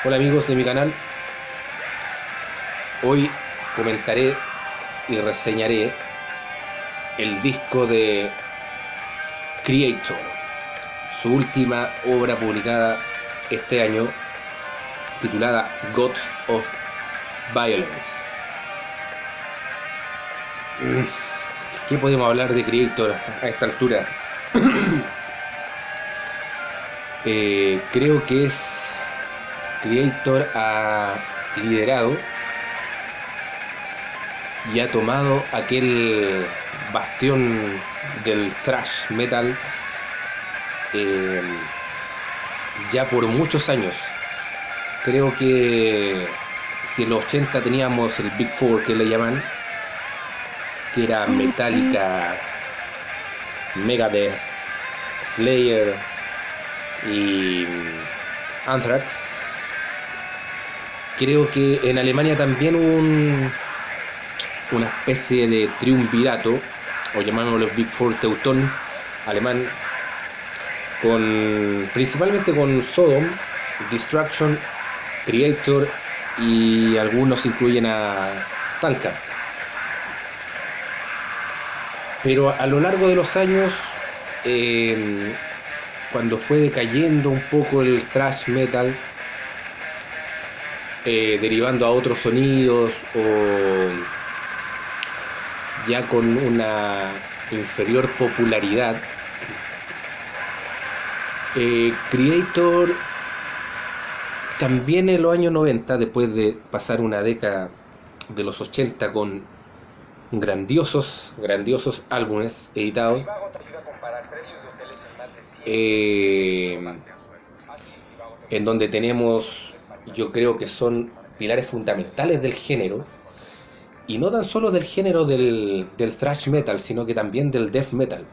Hola amigos de mi canal, hoy comentaré y reseñaré el disco de Creator, su última obra publicada este año, titulada Gods of Violence. ¿Qué podemos hablar de Creator a esta altura? Creo que Creator ha liderado y ha tomado aquel bastión del thrash metal eh, ya por muchos años. Creo que si en los 80 teníamos el Big Four que le llaman, que era Metallica, Megadeth, Slayer y Anthrax, creo que en Alemania también hubo una especie de triunvirato, o llamámoslo Big Four teutón alemán, principalmente con Sodom, Destruction, Creator y algunos incluyen a Tanka. Pero a lo largo de los años, cuando fue decayendo un poco el thrash metal, derivando a otros sonidos o ya con una inferior popularidad, Creator también en los años 90, después de pasar una década de los 80 con grandiosos álbumes editados, en donde tenemos, yo creo que son pilares fundamentales del género, y no tan solo del género del thrash metal, sino que también del death metal.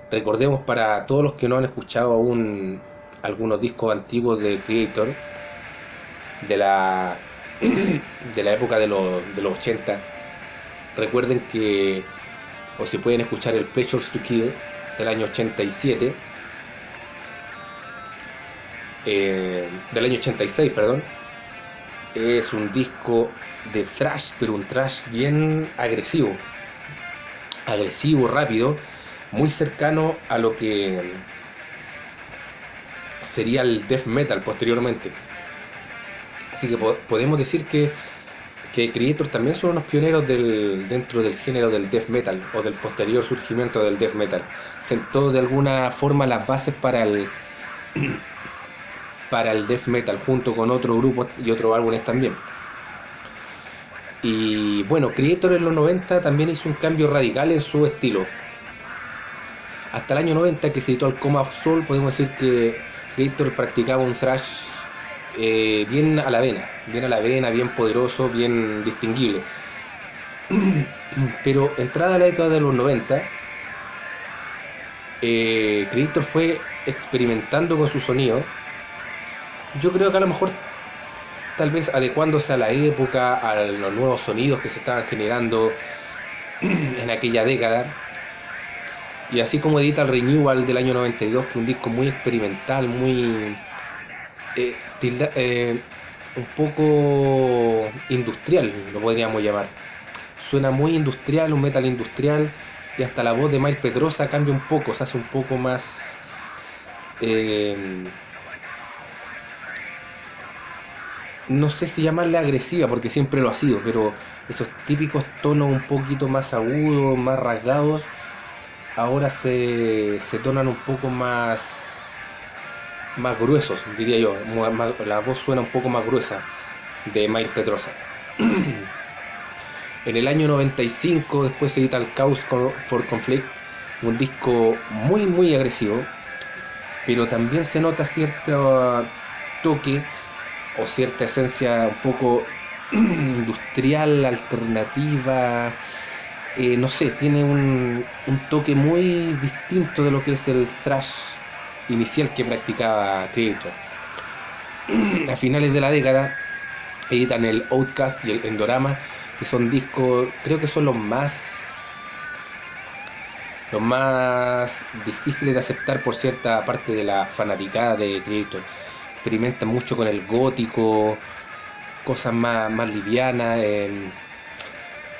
Recordemos, para todos los que no han escuchado aún algunos discos antiguos de Creator, de la de la época de los 80, recuerden que, o si pueden escuchar el Pleasures to Kill del año 87, del año 86, perdón. Es un disco de thrash, pero un thrash bien agresivo, rápido, muy cercano a lo que sería el death metal posteriormente. Así que podemos decir que Creator también son unos pioneros dentro del género del death metal, o del posterior surgimiento del death metal. Sentó de alguna forma las bases para el death metal, junto con otros grupos y otros álbumes también. Y bueno, Creator en los 90 también hizo un cambio radical en su estilo. Hasta el año 90, que se editó el Coma of Soul, podemos decir que Creator practicaba un thrash bien a la vena, bien poderoso, bien distinguible. Pero entrada la década de los 90, Creator fue experimentando con su sonido. Yo creo que a lo mejor tal vez adecuándose a la época, a los nuevos sonidos que se estaban generando en aquella década. Y así como edita el Renewal del año 92, que es un disco muy experimental, muy un poco industrial, lo podríamos llamar. Suena muy industrial, un metal industrial, y hasta la voz de Mike Pedrosa cambia un poco, se hace un poco más no sé si llamarle agresiva, porque siempre lo ha sido, pero esos típicos tonos un poquito más agudos, más rasgados, ahora se tonan un poco más gruesos, diría yo. La voz suena un poco más gruesa de Mike Pedrosa. En el año 95 después se edita el Chaos for Conflict, un disco muy agresivo, pero también se nota cierto toque o cierta esencia un poco industrial, alternativa, no sé, tiene un toque muy distinto de lo que es el thrash inicial que practicaba Creator. A finales de la década editan el Outcast y el Endorama, que son discos, creo que son los más difíciles de aceptar por cierta parte de la fanaticada de Creator. experimentan mucho con el gótico, cosas más livianas.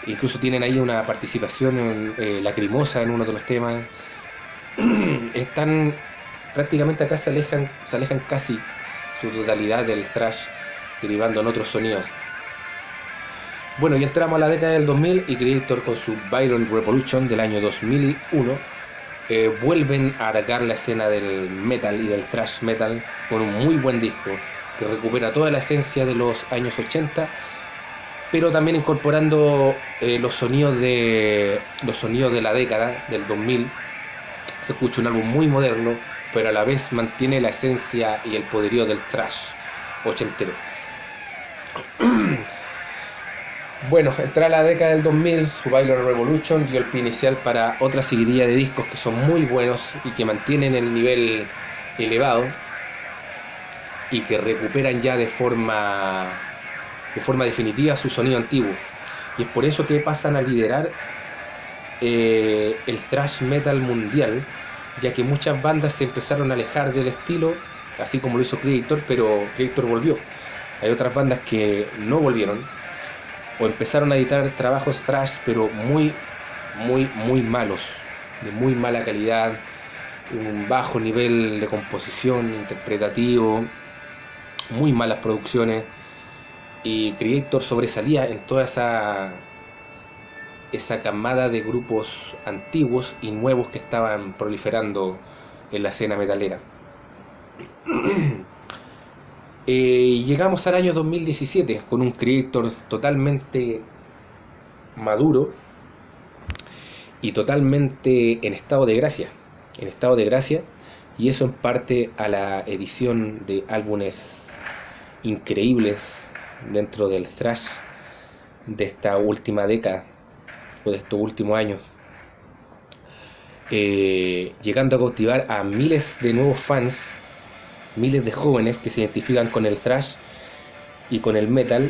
Incluso tienen ahí una participación lacrimosa en uno de los temas. Están prácticamente acá se alejan casi su totalidad del thrash, derivando en otros sonidos. Bueno, y entramos a la década del 2000 y Kreator con su Violent Revolution del año 2001 vuelven a atacar la escena del metal y del thrash metal con un muy buen disco que recupera toda la esencia de los años 80, pero también incorporando los sonidos de la década del 2000. Se escucha un álbum muy moderno, pero a la vez mantiene la esencia y el poderío del thrash ochentero. Bueno, entra la década del 2000, su Violent Revolution dio el pie inicial para otra seguidilla de discos que son muy buenos y que mantienen el nivel elevado y que recuperan ya de forma definitiva su sonido antiguo. Y es por eso que pasan a liderar el thrash metal mundial, ya que muchas bandas se empezaron a alejar del estilo, así como lo hizo Kreator, pero Kreator volvió. Hay otras bandas que no volvieron o empezaron a editar trabajos thrash, pero muy malos, de muy mala calidad, un bajo nivel de composición, interpretativo, muy malas producciones, y Kreator sobresalía en toda esa camada de grupos antiguos y nuevos que estaban proliferando en la escena metalera. Llegamos al año 2017 con un Kreator totalmente maduro y totalmente en estado de gracia, y eso en parte a la edición de álbumes increíbles dentro del thrash de esta última década o de estos últimos años, llegando a cautivar a miles de nuevos fans, miles de jóvenes que se identifican con el thrash y con el metal,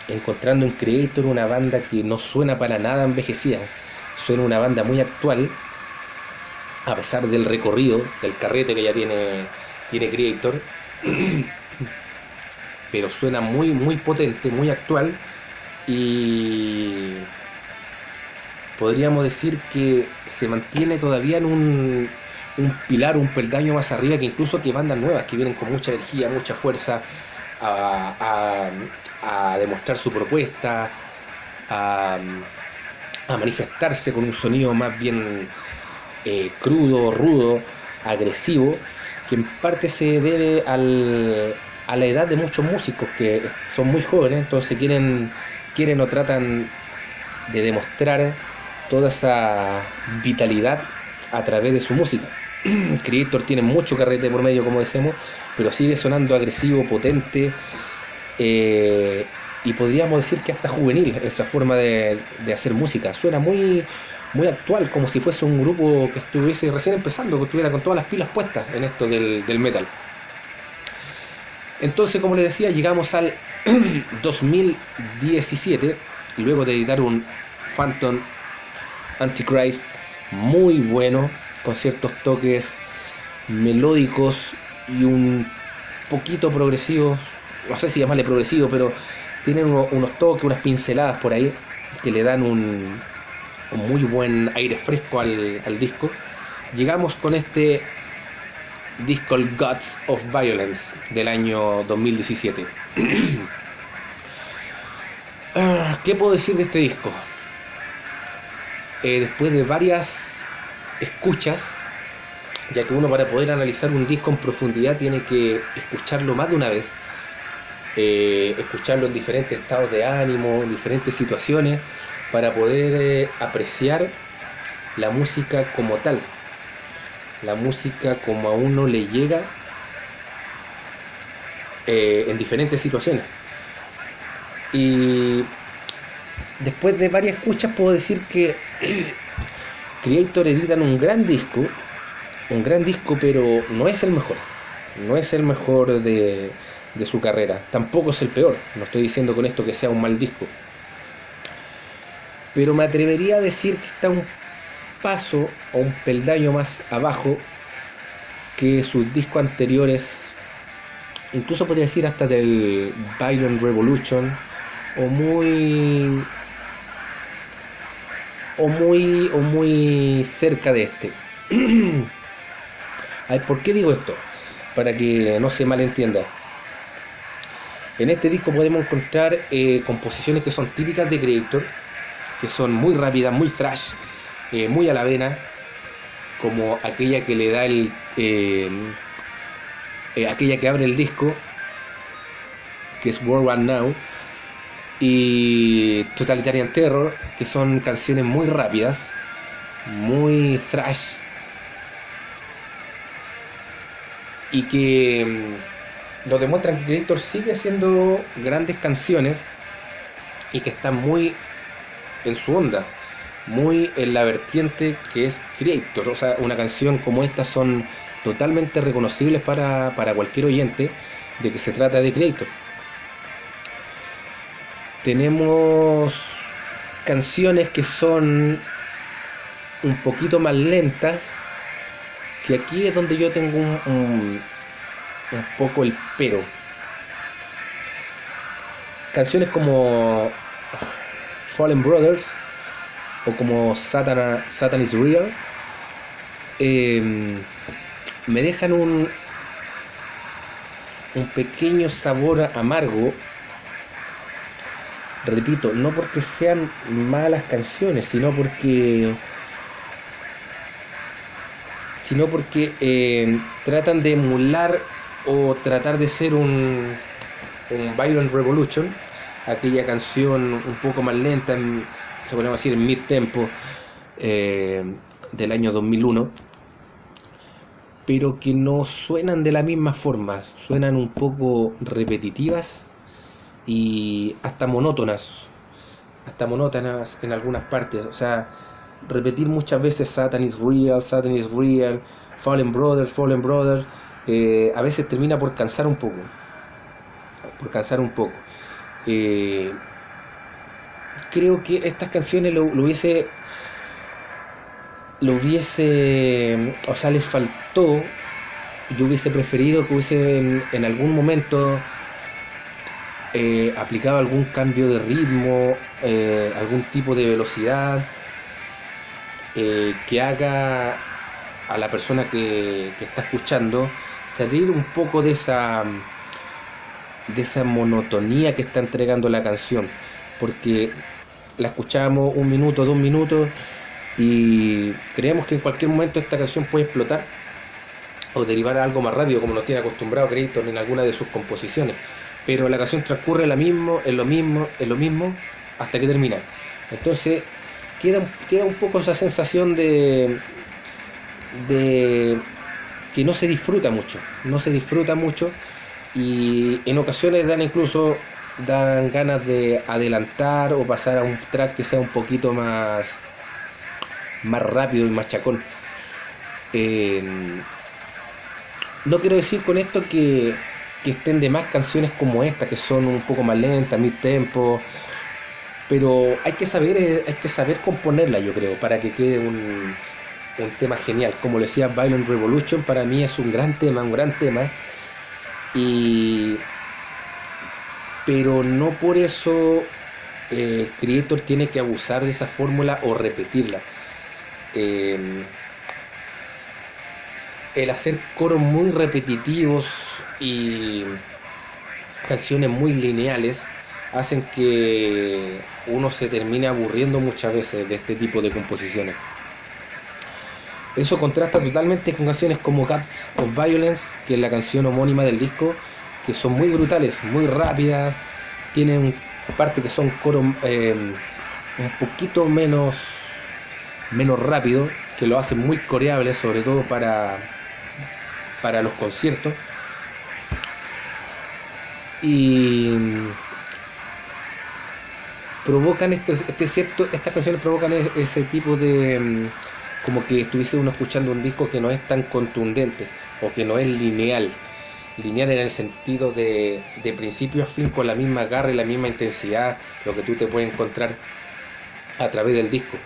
encontrando en Kreator una banda que no suena para nada envejecida, suena una banda muy actual, a pesar del recorrido, del carrete que ya tiene Kreator, pero suena muy potente, muy actual, y podríamos decir que se mantiene todavía en un pilar, un peldaño más arriba que incluso que bandas nuevas que vienen con mucha energía, mucha fuerza a demostrar su propuesta, a manifestarse con un sonido más bien crudo, rudo, agresivo, que en parte se debe a la edad de muchos músicos que son muy jóvenes, entonces quieren o tratan de demostrar toda esa vitalidad a través de su música. Kreator tiene mucho carrete por medio, como decimos, pero sigue sonando agresivo, potente, y podríamos decir que hasta juvenil esa forma de hacer música. Suena muy actual, como si fuese un grupo que estuviese recién empezando, que estuviera con todas las pilas puestas en esto del metal. Entonces, como les decía, llegamos al 2017, luego de editar un Phantom Antichrist muy bueno, con ciertos toques melódicos y un poquito progresivos, no sé si llamarle progresivo, pero tienen unos toques, unas pinceladas por ahí que le dan un muy buen aire fresco al disco. Llegamos con este disco, el Gods of Violence, del año 2017. ¿Qué puedo decir de este disco? Después de varias escuchas, ya que uno, para poder analizar un disco en profundidad, tiene que escucharlo más de una vez, escucharlo en diferentes estados de ánimo, en diferentes situaciones, para poder apreciar la música como tal, la música como a uno le llega en diferentes situaciones. Y después de varias escuchas puedo decir que Kreator editan un gran disco, pero no es el mejor de su carrera, tampoco es el peor. No estoy diciendo con esto que sea un mal disco, pero me atrevería a decir que está un paso o un peldaño más abajo que sus discos anteriores incluso podría decir hasta del Violent Revolution, o muy muy cerca de este. Ay, ¿por qué digo esto? Para que no se malentienda. En este disco podemos encontrar composiciones que son típicas de Creator, que son muy rápidas, muy thrash, muy a la vena, como aquella que le da aquella que abre el disco, que es World War Now, y Totalitarian Terror, que son canciones muy rápidas, muy thrash, y que nos demuestran que Creator sigue haciendo grandes canciones y que está muy en su onda, muy en la vertiente que es Creator. O sea, una canción como esta son totalmente reconocibles para cualquier oyente de que se trata de Creator. Tenemos canciones que son un poquito más lentas, que aquí es donde yo tengo un poco el pero. Canciones como Fallen Brothers o como Satan is Real me dejan un pequeño sabor amargo. Repito, no porque sean malas canciones, sino porque tratan de emular o tratar de ser un Violent Revolution, aquella canción un poco más lenta, se podemos decir en mid-tempo, del año 2001, pero que no suenan de la misma forma, suenan un poco repetitivas y hasta monótonas en algunas partes. O sea, repetir muchas veces Satan is real, Fallen Brothers, a veces termina por cansar un poco. Creo que estas canciones lo hubiese, o sea, les faltó. Yo hubiese preferido que hubiese en algún momento aplicado algún cambio de ritmo, algún tipo de velocidad, que haga a la persona que está escuchando salir un poco de esa monotonía que está entregando la canción, porque la escuchamos un minuto, 2 minutos y creemos que en cualquier momento esta canción puede explotar o derivar a algo más rápido, como nos tiene acostumbrado Creator en alguna de sus composiciones, pero la canción transcurre en lo mismo hasta que termina. Entonces queda un poco esa sensación de que no se disfruta mucho, y en ocasiones dan ganas de adelantar o pasar a un track que sea un poquito más rápido y más chacón. No quiero decir con esto que estén de más canciones como esta, que son un poco más lentas, mid tempo, pero hay que saber componerla, yo creo, para que quede un tema genial. Como le decía, Violent Revolution para mí es un gran tema, pero no por eso Creator tiene que abusar de esa fórmula o repetirla. El hacer coros muy repetitivos y canciones muy lineales hacen que uno se termine aburriendo muchas veces de este tipo de composiciones. Eso contrasta totalmente con canciones como Cats of Violence, que es la canción homónima del disco, que son muy brutales, muy rápidas, tienen partes que son coros un poquito menos rápido, que lo hacen muy coreables, sobre todo para los conciertos. Y provocan estas canciones provocan ese tipo de como que estuviese uno escuchando un disco que no es tan contundente o que no es lineal en el sentido de principio a fin, con la misma garra y la misma intensidad, lo que tú te puedes encontrar a través del disco.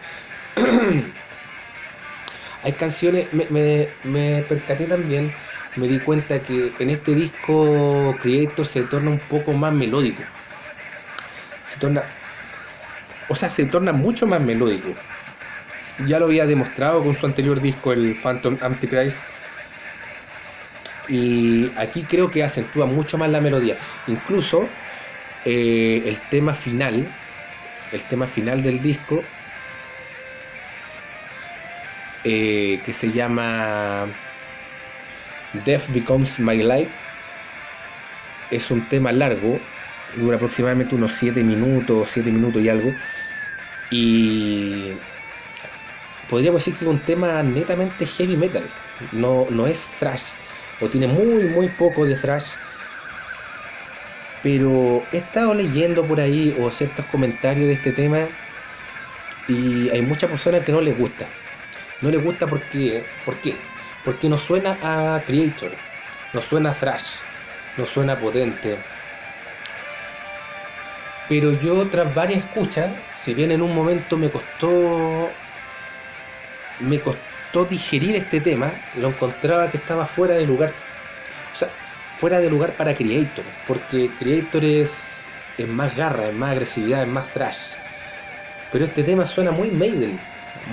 Hay canciones, me percaté también me di cuenta que en este disco Creator se torna un poco más melódico. Se torna, o sea, se torna mucho más melódico. Ya lo había demostrado con su anterior disco, el Phantom Antichrist. Y aquí creo que acentúa mucho más la melodía. Incluso el tema final del disco, que se llama Death Becomes My Life, es un tema largo, dura aproximadamente unos 7 minutos y algo, y podríamos decir que es un tema netamente heavy metal, no es thrash, o tiene muy poco de thrash, pero he estado leyendo por ahí o ciertos comentarios de este tema y hay muchas personas que no les gusta. No les gusta porque, ¿por qué? Porque no suena a Creator, no suena a thrash, no suena potente. Pero yo tras varias escuchas, si bien en un momento me costó digerir este tema, lo encontraba que estaba fuera de lugar. O sea, fuera de lugar para Creator, porque Creator es más garra, es más agresividad, es más thrash. Pero este tema suena muy Maiden,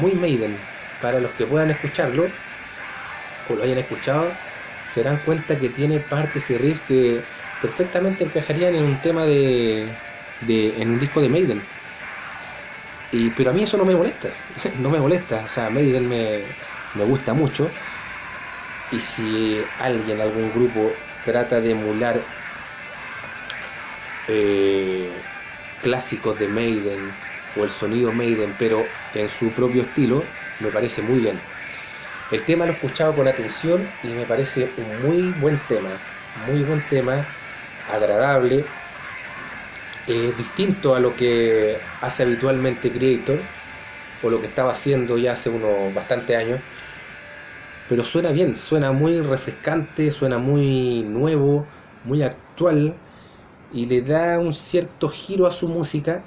muy Maiden. Para los que puedan escucharlo, o lo hayan escuchado, se dan cuenta que tiene partes y riffs que perfectamente encajarían en un tema en un disco de Maiden. Pero a mí eso no me molesta, no me molesta, o sea, Maiden me gusta mucho, y si alguien, algún grupo trata de emular eh, clásicos de Maiden o el sonido Maiden, pero en su propio estilo, me parece muy bien. El tema lo he escuchado con atención y me parece un muy buen tema, agradable, distinto a lo que hace habitualmente Creator, o lo que estaba haciendo ya hace unos bastantes años, pero suena bien, suena muy refrescante, suena muy nuevo, muy actual, y le da un cierto giro a su música,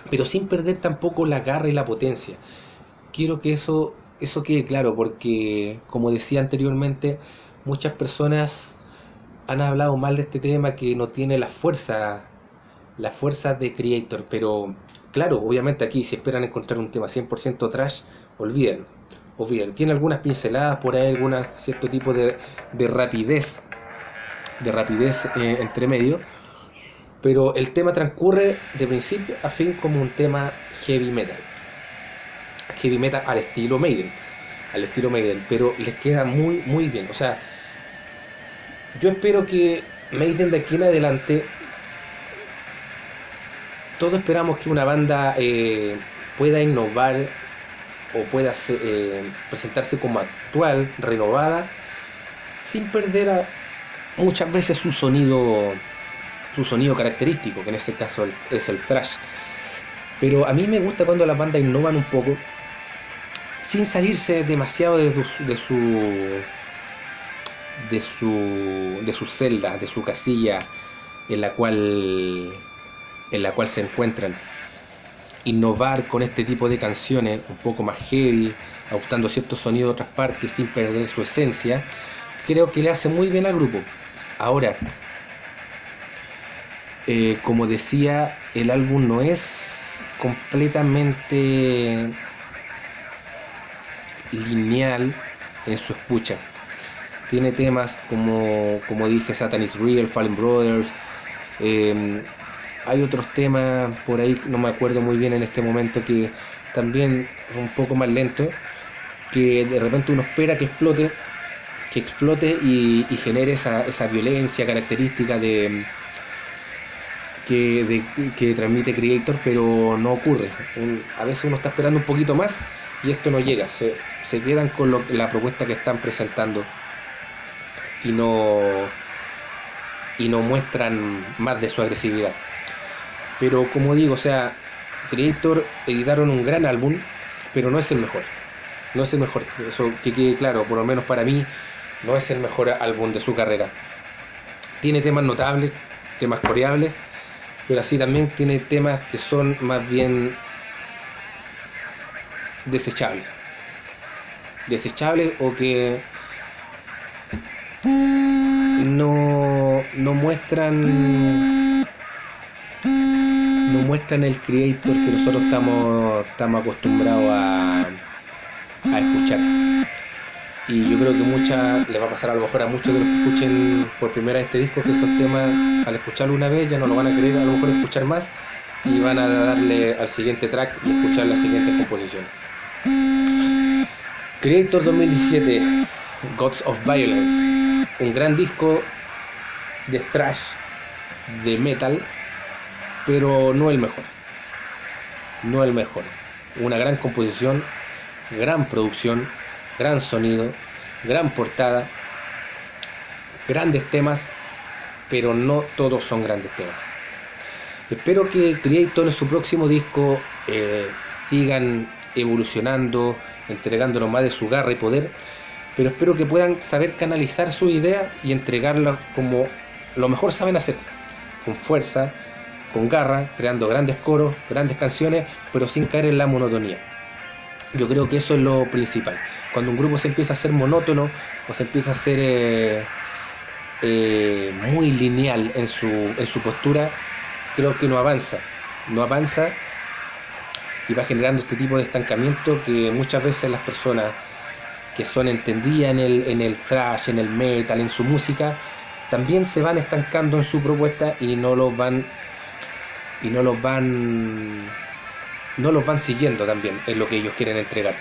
pero sin perder tampoco la garra y la potencia. Quiero que eso quede claro, porque como decía anteriormente, muchas personas han hablado mal de este tema, que no tiene la fuerza de Creator, pero claro, obviamente aquí si esperan encontrar un tema 100% trash, olvídenlo, tiene algunas pinceladas por ahí, alguna cierto tipo de rapidez, entre medio, pero el tema transcurre de principio a fin como un tema heavy metal al estilo Maiden, pero les queda muy bien. O sea, yo espero que Maiden de aquí en adelante, todos esperamos que una banda pueda innovar o pueda presentarse como actual, renovada, sin perder muchas veces su sonido característico, que en este caso es el thrash. Pero a mí me gusta cuando las bandas innovan un poco, sin salirse demasiado de su celda, de su casilla en la cual se encuentran. Innovar con este tipo de canciones un poco más heavy, adoptando ciertos sonidos de otras partes sin perder su esencia, creo que le hace muy bien al grupo. Ahora, como decía, el álbum no es completamente lineal en su escucha. Tiene temas como dije, Satan is Real, Fallen Brothers. Hay otros temas por ahí, no me acuerdo muy bien en este momento, que también es un poco más lento, que de repente uno espera que explote y genere esa violencia característica que transmite Creator, pero no ocurre. A veces uno está esperando un poquito más y esto no llega, se quedan con la propuesta que están presentando y no muestran más de su agresividad. Pero como digo, o sea, Creator editaron un gran álbum, pero no es el mejor. No es el mejor, eso que quede claro, por lo menos para mí, no es el mejor álbum de su carrera. Tiene temas notables, temas coreables, pero así también tiene temas que son más bien desechables o que no muestran el creator que nosotros estamos acostumbrados a escuchar. Y yo creo que le va a pasar a lo mejor a muchos de los que escuchen por primera vez este disco, que esos temas al escucharlo una vez ya no lo van a querer a lo mejor escuchar más, y van a darle al siguiente track y escuchar las siguientes composiciones. Creator 2017, Gods of Violence, un gran disco de thrash, de metal, pero no el mejor. No el mejor. Una gran composición, gran producción, gran sonido, gran portada, grandes temas, pero no todos son grandes temas. Espero que Creator en su próximo disco sigan evolucionando, entregándonos más de su garra y poder, pero espero que puedan saber canalizar su idea y entregarla como lo mejor saben hacer, con fuerza, con garra, creando grandes coros, grandes canciones, pero sin caer en la monotonía. Yo creo que eso es lo principal. Cuando un grupo se empieza a hacer monótono o se empieza a hacer muy lineal en su postura, creo que no avanza y va generando este tipo de estancamiento que muchas veces las personas que son entendidas en el thrash, en el metal, en su música, también se van estancando en su propuesta y no los van siguiendo también en lo que ellos quieren entregar.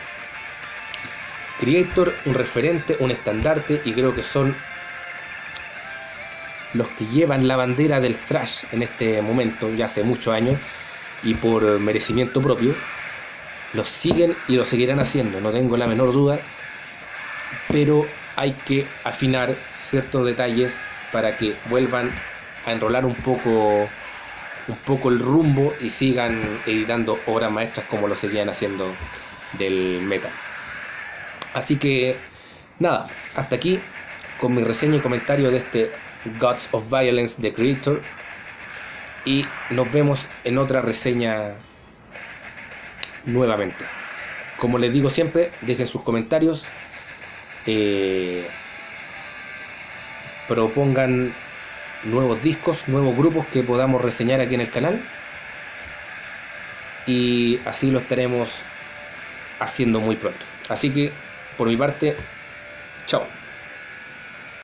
Creator, un referente, un estandarte, y creo que son los que llevan la bandera del thrash en este momento, ya hace muchos años, y por merecimiento propio, los siguen y lo seguirán haciendo, no tengo la menor duda, pero hay que afinar ciertos detalles para que vuelvan a enrolar un poco el rumbo y sigan editando obras maestras como lo seguían haciendo del metal. Así que nada, hasta aquí con mi reseña y comentario de este Gods of Violence de Creator, y nos vemos en otra reseña nuevamente. Como les digo siempre, dejen sus comentarios, propongan nuevos discos, nuevos grupos que podamos reseñar aquí en el canal, y así lo estaremos haciendo muy pronto. Así que por mi parte, chao.